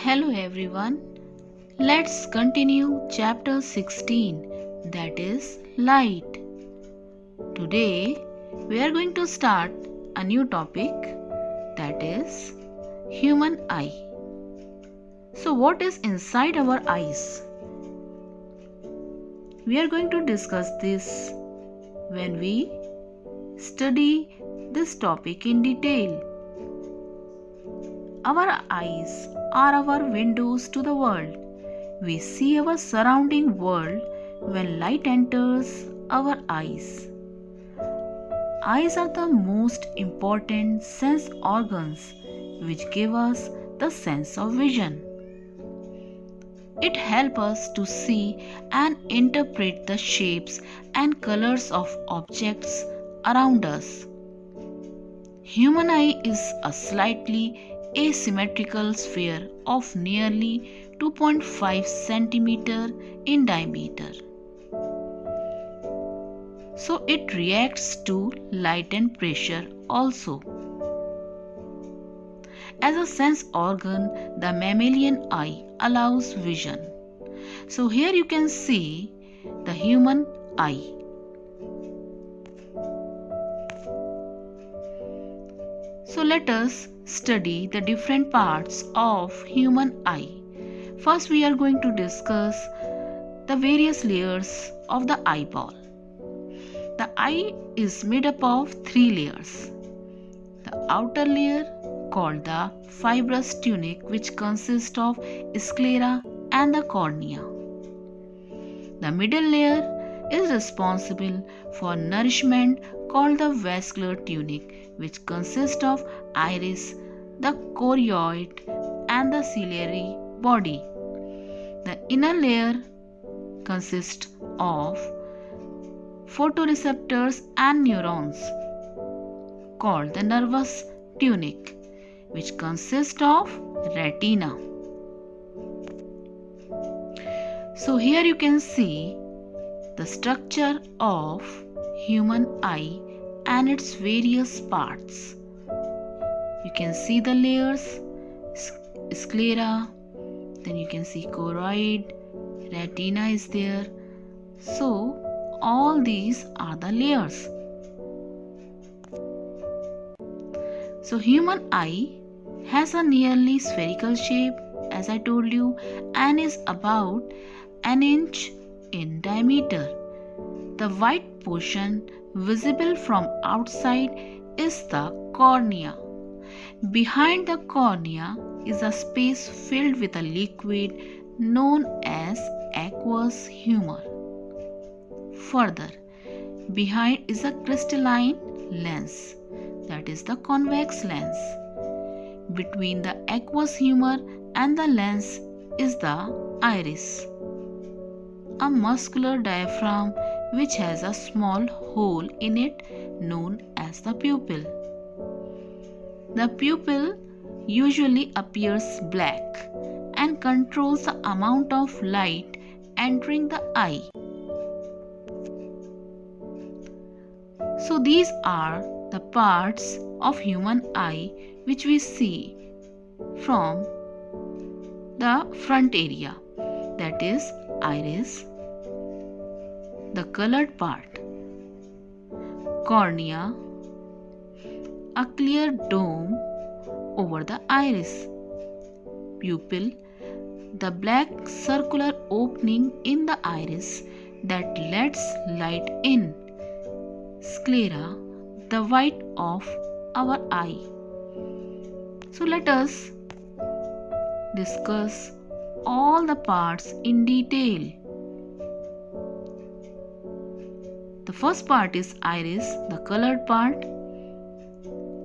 Hello everyone. Let's continue chapter 16, that is light. Today we are going to start a new topic, that is human eye. So what is inside our eyes? We are going to discuss this when we study this topic in detail. Our eyes are our windows to the world. We see our surrounding world when light enters our eyes. Eyes are the most important sense organs which give us the sense of vision. It helps us to see and interpret the shapes and colors of objects around us. Human eye is a slightly asymmetrical sphere of nearly 2.5 centimeter in diameter. So it reacts to light and pressure also. As a sense organ, the mammalian eye allows vision. So here you can see the human eye. So let us study the different parts of human eye. First we are going to discuss the various layers of the eyeball. The eye is made up of 3 layers. The outer layer called the fibrous tunic, which consists of sclera and the cornea. The middle layer is responsible for nourishment called the vascular tunic, which consists of iris, the choroid and the ciliary body. The inner layer consists of photoreceptors and neurons called the nervous tunic, which consists of retina. So here you can see the structure of human eye and its various parts. You can see the layers, sclera, then you can see choroid, retina is there. So all these are the layers. So human eye has a nearly spherical shape, as I told you, and is about an inch in diameter. The white portion visible from outside is the cornea. Behind the cornea is a space filled with a liquid known as aqueous humor. Further, behind is a crystalline lens, that is the convex lens. Between the aqueous humor and the lens is the iris, a muscular diaphragm which has a small hole in it known as the pupil. The pupil usually appears black and controls the amount of light entering the eye. So these are the parts of human eye which we see from the front area, that is iris, the colored part, cornea, a clear dome over the iris, pupil, the black circular opening in the iris that lets light in, sclera, the white of our eye. So let us discuss all the parts in detail. The first part is iris, the colored part,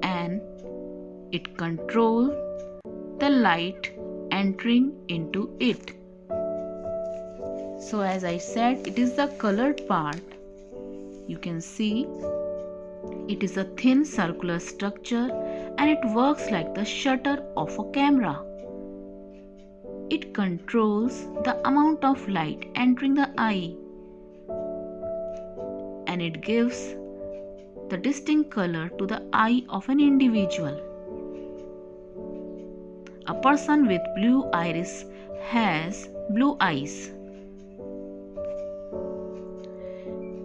and it controls the light entering into it. So as I said, it is the colored part. You can see it is a thin circular structure and it works like the shutter of a camera. It controls the amount of light entering the eye and it gives the distinct color to the eye of an individual. A person with blue iris has blue eyes.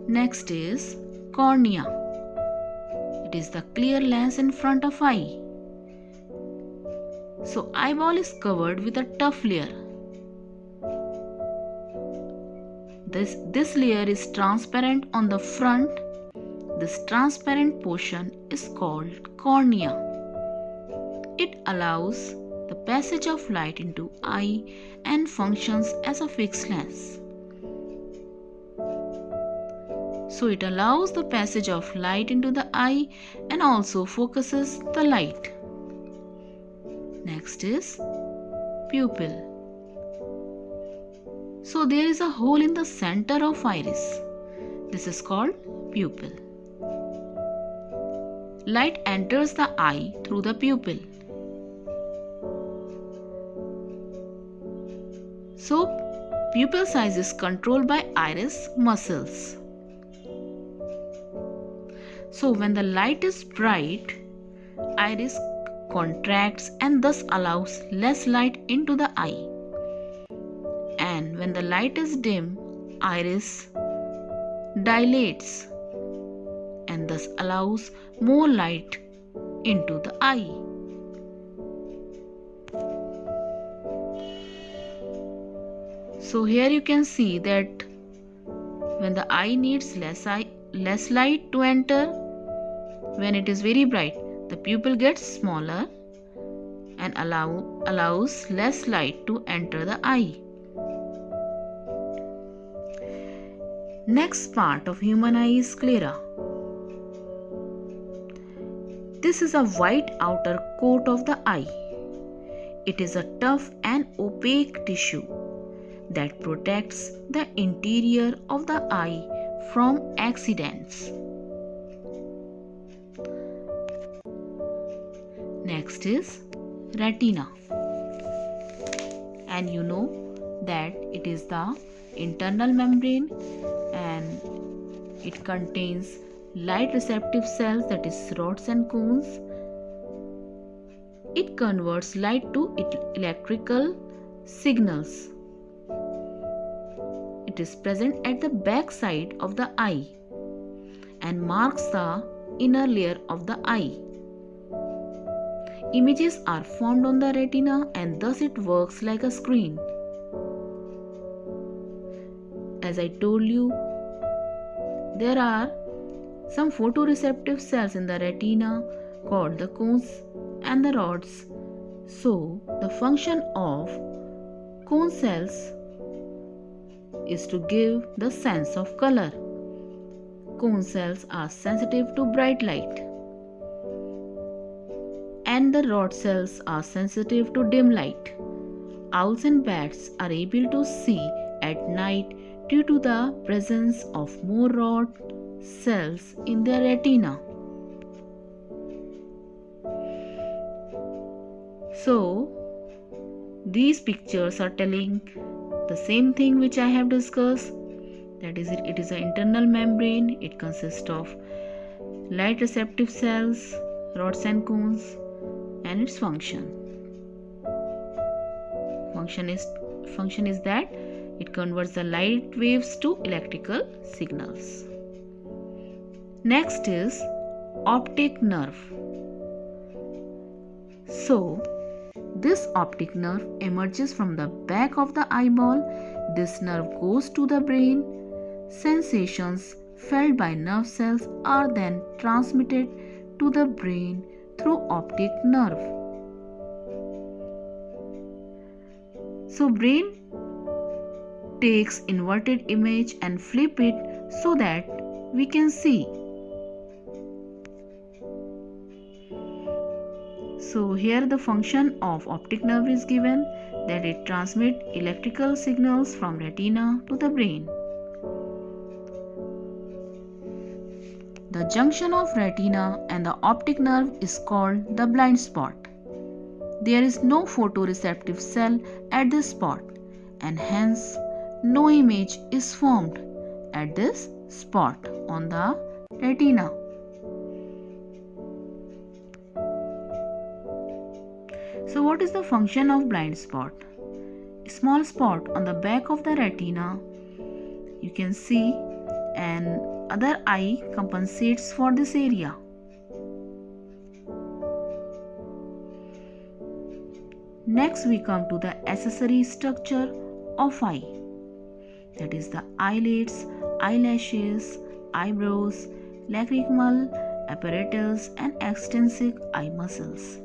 Next is cornea. It is the clear lens in front of eye. So eyeball is covered with a tough layer. This layer is transparent on the front. This transparent portion is called cornea. It allows the passage of light into eye and functions as a fixed lens. So it allows the passage of light into the eye and also focuses the light. Next is pupil. So there is a hole in the center of iris. This is called pupil. Light enters the eye through the pupil. So pupil size is controlled by iris muscles. So when the light is bright, iris contracts and thus allows less light into the eye. And when the light is dim, iris dilates and thus allows more light into the eye. So here you can see that when the eye needs less light to enter, when it is very bright, the pupil gets smaller and allows less light to enter the eye. Next part of human eye is sclera. This is a white outer coat of the eye. It is a tough and opaque tissue that protects the interior of the eye from accidents. Next is retina. And you know that it is the internal membrane and it contains light receptive cells, that is rods and cones. It converts light to electrical signals. It is present at the back side of the eye and marks the inner layer of the eye. Images are formed on the retina and thus it works like a screen. As I told you, there are some photoreceptive cells in the retina called the cones and the rods. So, the function of cone cells is to give the sense of color. Cone cells are sensitive to bright light, and the rod cells are sensitive to dim light. Owls and bats are able to see at night due to the presence of more rod cells in their retina. So, these pictures are telling the same thing which I have discussed. That is, it is an internal membrane. It consists of light receptive cells, rods and cones, and its function. Function is that it converts the light waves to electrical signals. Next is optic nerve. So, this optic nerve emerges from the back of the eyeball. This nerve goes to the brain. Sensations felt by nerve cells are then transmitted to the brain through optic nerve. So, brain takes inverted image and flip it so that we can see. So here the function of optic nerve is given, that it transmits electrical signals from retina to the brain. The junction of retina and the optic nerve is called the blind spot. There is no photoreceptive cell at this spot and hence no image is formed at this spot on the retina. So what is the function of blind spot? A small spot on the back of the retina you can see, and other eye compensates for this area. Next we come to the accessory structure of eye, that is the eyelids, eyelashes, eyebrows, lacrimal apparatus and extensive eye muscles.